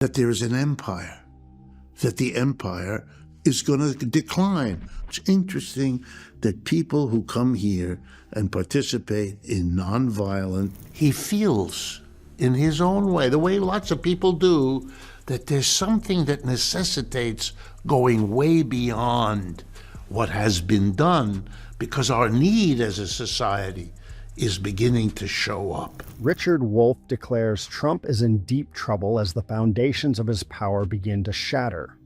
that there is an empire, that the empire is going to decline. It's interesting that people who come here and participate in nonviolent, he feels in his own way, the way lots of people do, that there's something that necessitates going way beyond what has been done, because our need as a society is beginning to show up. Richard Wolff declares Trump is in deep trouble as the foundations of his power begin to shatter.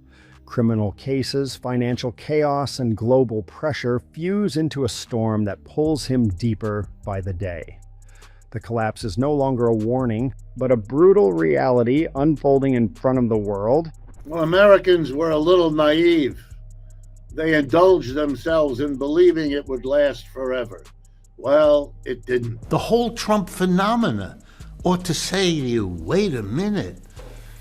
Criminal cases, financial chaos, and global pressure fuse into a storm that pulls him deeper by the day. The collapse is no longer a warning, but a brutal reality unfolding in front of the world. Well, Americans were a little naive. They indulged themselves in believing it would last forever. Well, it didn't. The whole Trump phenomena ought to say to you, wait a minute,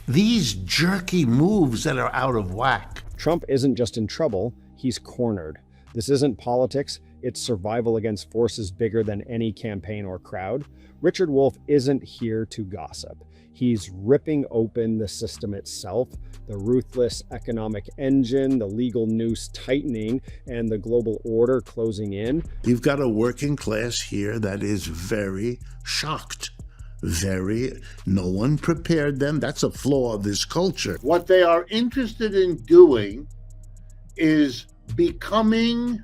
these jerky moves that are out of whack. Trump isn't just in trouble, he's cornered. This isn't politics, it's survival against forces bigger than any campaign or crowd. Richard Wolff isn't here to gossip. He's ripping open the system itself, the ruthless economic engine, the legal noose tightening, and the global order closing in. You've got a working class here that is very shocked. No one prepared them. That's a flaw of this culture. What they are interested in doing is becoming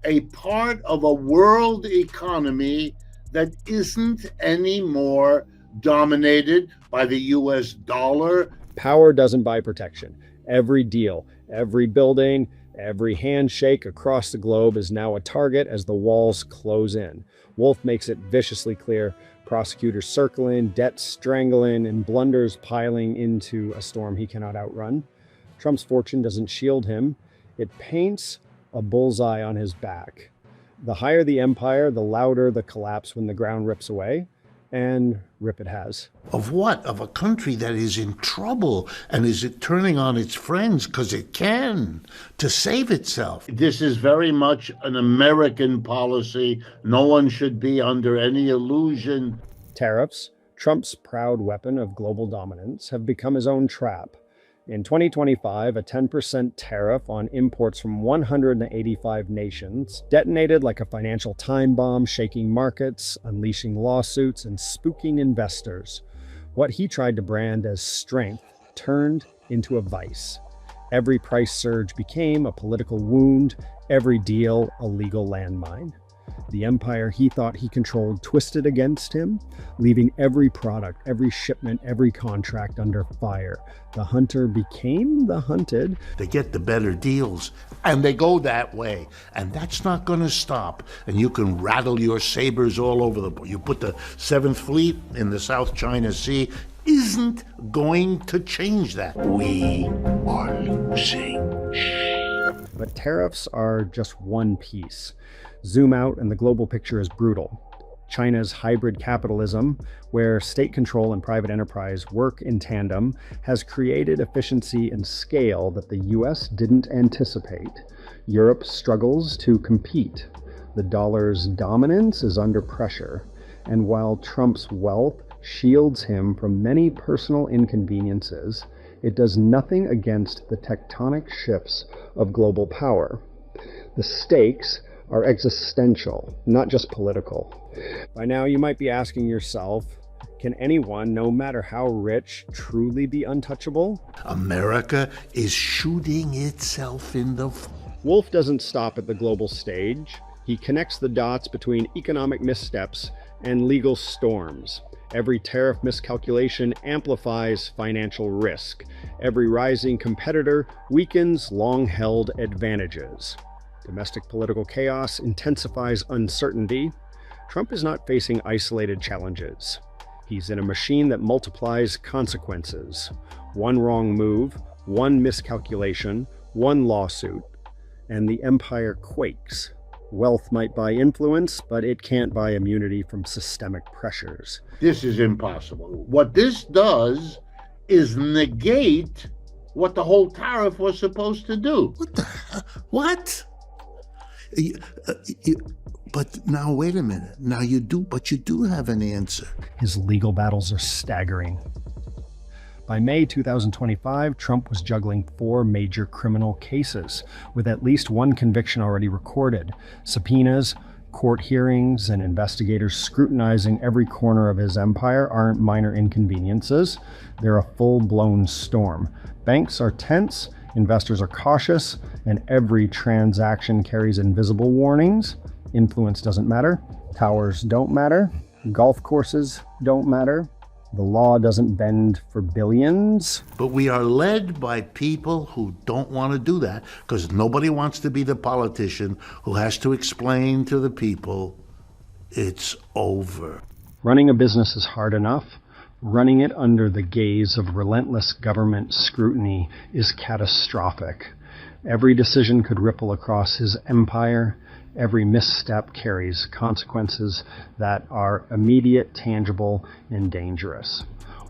a part of a world economy that isn't anymore dominated by the US dollar. Power doesn't buy protection. Every deal, every building, every handshake across the globe is now a target as the walls close in. Wolff makes it viciously clear: prosecutors circling, debt strangling, and blunders piling into a storm he cannot outrun. Trump's fortune doesn't shield him. It paints a bullseye on his back. The higher the empire, the louder the collapse when the ground rips away. And rip it has. Of what? Of a country that is in trouble, and is it turning on its friends because it can, to save itself? This is very much an American policy. No one should be under any illusion. Tariffs, Trump's proud weapon of global dominance, have become his own trap. In 2025, a 10% tariff on imports from 185 nations detonated like a financial time bomb, shaking markets, unleashing lawsuits, and spooking investors. What he tried to brand as strength turned into a vice. Every price surge became a political wound, every deal a legal landmine. The empire he thought he controlled twisted against him, leaving every product, every shipment, every contract under fire. The hunter became the hunted. They get the better deals, and they go that way. And that's not going to stop. And you can rattle your sabers all over the place. You put the 7th Fleet in the South China Sea, isn't going to change that. We are losing. But tariffs are just one piece. Zoom out and the global picture is brutal. China's hybrid capitalism, where state control and private enterprise work in tandem, has created efficiency and scale that the US didn't anticipate. Europe struggles to compete. The dollar's dominance is under pressure. And while Trump's wealth shields him from many personal inconveniences, it does nothing against the tectonic shifts of global power. The stakes are existential, not just political. By now, you might be asking yourself, can anyone, no matter how rich, truly be untouchable? America is shooting itself in the foot. Wolff doesn't stop at the global stage. He connects the dots between economic missteps and legal storms. Every tariff miscalculation amplifies financial risk. Every rising competitor weakens long-held advantages. Domestic political chaos intensifies uncertainty. Trump is not facing isolated challenges. He's in a machine that multiplies consequences. One wrong move, one miscalculation, one lawsuit, and the empire quakes. Wealth might buy influence, but it can't buy immunity from systemic pressures. This is impossible. What this does is negate what the whole tariff was supposed to do. What the hell? What? But now, wait a minute. Now you do have an answer. His legal battles are staggering. By May 2025, Trump was juggling 4 major criminal cases, with at least one conviction already recorded, subpoenas, court hearings, and investigators scrutinizing every corner of his empire aren't minor inconveniences. They're a full-blown storm. Banks are tense, investors are cautious, and every transaction carries invisible warnings. Influence doesn't matter. Towers don't matter. Golf courses don't matter. The law doesn't bend for billions. But we are led by people who don't want to do that, because nobody wants to be the politician who has to explain to the people it's over. Running a business is hard enough. Running it under the gaze of relentless government scrutiny is catastrophic. Every decision could ripple across his empire. Every misstep carries consequences that are immediate, tangible, and dangerous.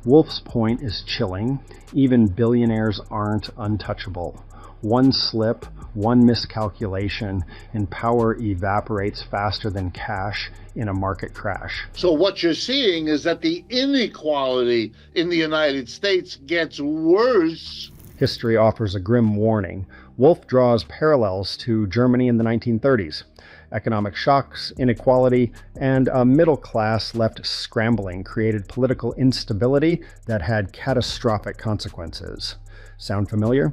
Wolff's point is chilling. Even billionaires aren't untouchable. One slip, one miscalculation, and power evaporates faster than cash in a market crash. So what you're seeing is that the inequality in the United States gets worse. History offers a grim warning. Wolff draws parallels to Germany in the 1930s. Economic shocks, inequality, and a middle class left scrambling created political instability that had catastrophic consequences. Sound familiar?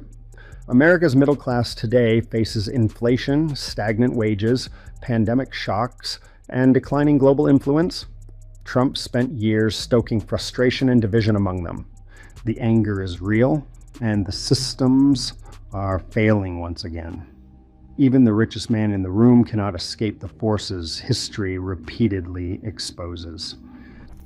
America's middle class today faces inflation, stagnant wages, pandemic shocks, and declining global influence. Trump spent years stoking frustration and division among them. The anger is real, and the systems are failing once again. Even the richest man in the room cannot escape the forces history repeatedly exposes.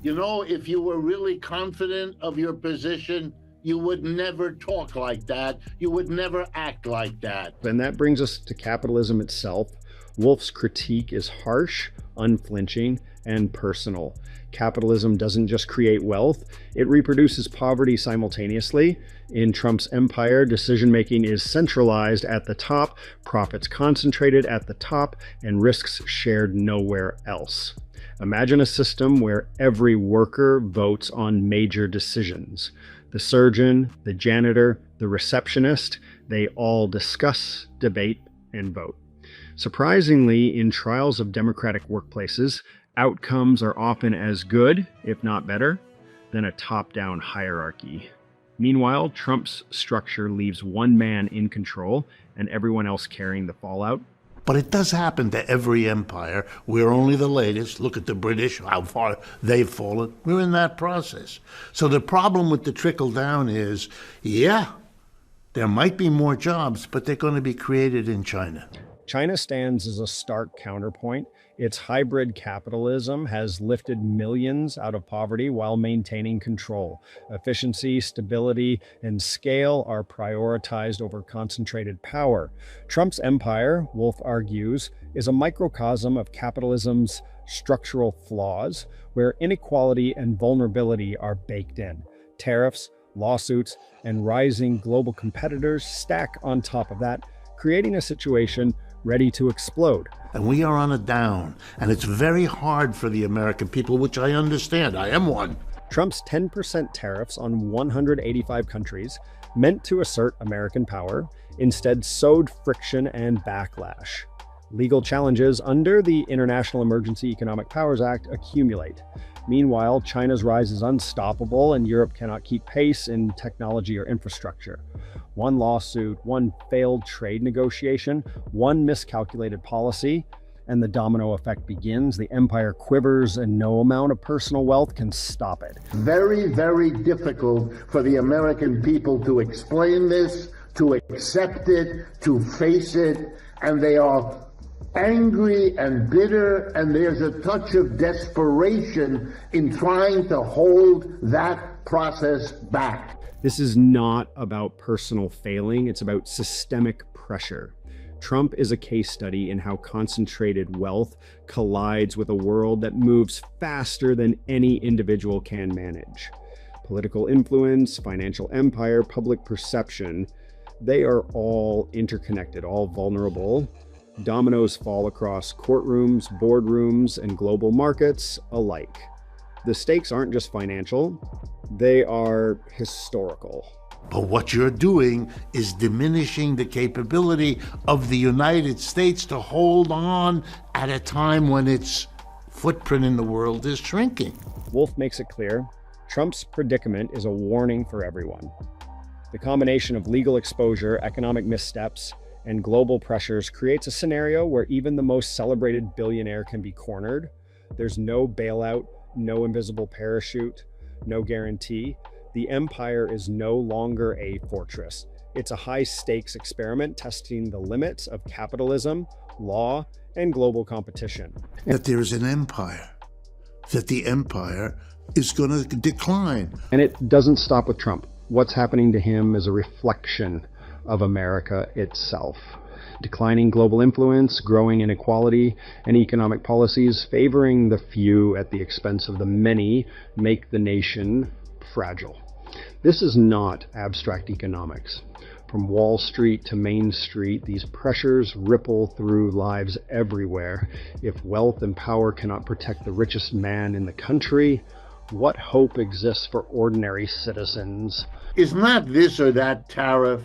You know, if you were really confident of your position, you would never talk like that. You would never act like that. And that brings us to capitalism itself. Wolff's critique is harsh, unflinching, and personal. Capitalism doesn't just create wealth, it reproduces poverty simultaneously. In Trump's empire, decision-making is centralized at the top, profits concentrated at the top, and risks shared nowhere else. Imagine a system where every worker votes on major decisions. The surgeon, the janitor, the receptionist, they all discuss, debate, and vote. Surprisingly, in trials of democratic workplaces, outcomes are often as good, if not better, than a top-down hierarchy. Meanwhile, Trump's structure leaves one man in control and everyone else carrying the fallout. But it does happen to every empire. We're only the latest. Look at the British, how far they've fallen. We're in that process. So the problem with the trickle down is, yeah, there might be more jobs, but they're going to be created in China. China stands as a stark counterpoint. Its hybrid capitalism has lifted millions out of poverty while maintaining control. Efficiency, stability, and scale are prioritized over concentrated power. Trump's empire, Wolff argues, is a microcosm of capitalism's structural flaws, where inequality and vulnerability are baked in. Tariffs, lawsuits, and rising global competitors stack on top of that, creating a situation ready to explode. And we are on a down, and it's very hard for the American people, which I understand. I am one. Trump's 10% tariffs on 185 countries, meant to assert American power, instead sowed friction and backlash. Legal challenges under the International Emergency Economic Powers Act accumulate. Meanwhile, China's rise is unstoppable and Europe cannot keep pace in technology or infrastructure. One lawsuit, one failed trade negotiation, one miscalculated policy, and the domino effect begins. The empire quivers and no amount of personal wealth can stop it. Very, very difficult for the American people to explain this, to accept it, to face it, and they are angry and bitter, and there's a touch of desperation in trying to hold that process back. This is not about personal failing, it's about systemic pressure. Trump is a case study in how concentrated wealth collides with a world that moves faster than any individual can manage. Political influence, financial empire, public perception, they are all interconnected, all vulnerable. Dominoes fall across courtrooms, boardrooms, and global markets alike. The stakes aren't just financial, they are historical. But what you're doing is diminishing the capability of the United States to hold on at a time when its footprint in the world is shrinking. Wolff makes it clear, Trump's predicament is a warning for everyone. The combination of legal exposure, economic missteps, and global pressures creates a scenario where even the most celebrated billionaire can be cornered. There's no bailout, no invisible parachute, no guarantee. The empire is no longer a fortress. It's a high-stakes experiment testing the limits of capitalism, law, and global competition. That there is an empire, that the empire is going to decline. And it doesn't stop with Trump. What's happening to him is a reflection of America itself. Declining global influence, growing inequality, and economic policies favoring the few at the expense of the many make the nation fragile. This is not abstract economics. From Wall Street to Main Street, these pressures ripple through lives everywhere. If wealth and power cannot protect the richest man in the country, what hope exists for ordinary citizens? It's not this or that tariff.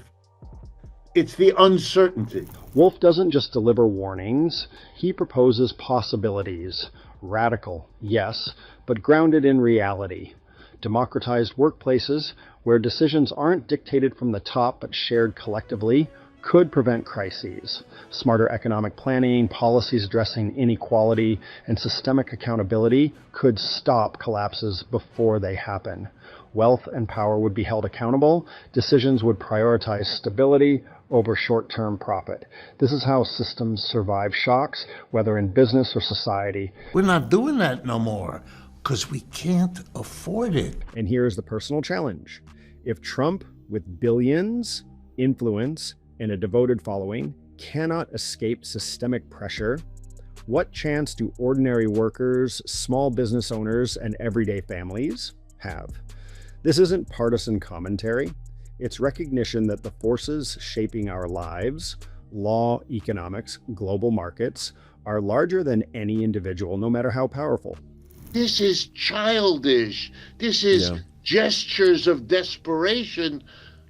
It's the uncertainty. Wolff doesn't just deliver warnings, he proposes possibilities. Radical, yes, but grounded in reality. Democratized workplaces, where decisions aren't dictated from the top but shared collectively, could prevent crises. Smarter economic planning, policies addressing inequality, and systemic accountability could stop collapses before they happen. Wealth and power would be held accountable. Decisions would prioritize stability over short-term profit. This is how systems survive shocks, whether in business or society. We're not doing that no more because we can't afford it. And here's the personal challenge. If Trump, with billions, influence, and a devoted following, cannot escape systemic pressure, what chance do ordinary workers, small business owners, and everyday families have? This isn't partisan commentary. It's recognition that the forces shaping our lives, law, economics, global markets, are larger than any individual, no matter how powerful. This is childish. This is gestures of desperation.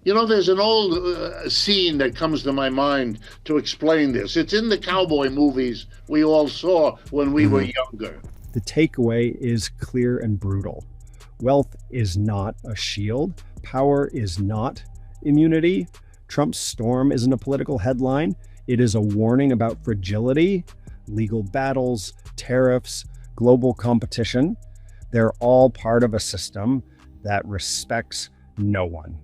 You know, there's an old scene that comes to my mind to explain this. It's in the cowboy movies we all saw when we were younger. The takeaway is clear and brutal. Wealth is not a shield. Power is not immunity. Trump's storm isn't a political headline. It is a warning about fragility, legal battles, tariffs, global competition. They're all part of a system that respects no one.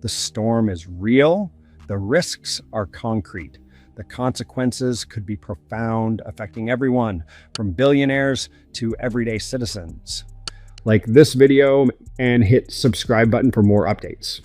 The storm is real. The risks are concrete. The consequences could be profound, affecting everyone, from billionaires to everyday citizens. Like this video and hit subscribe button for more updates.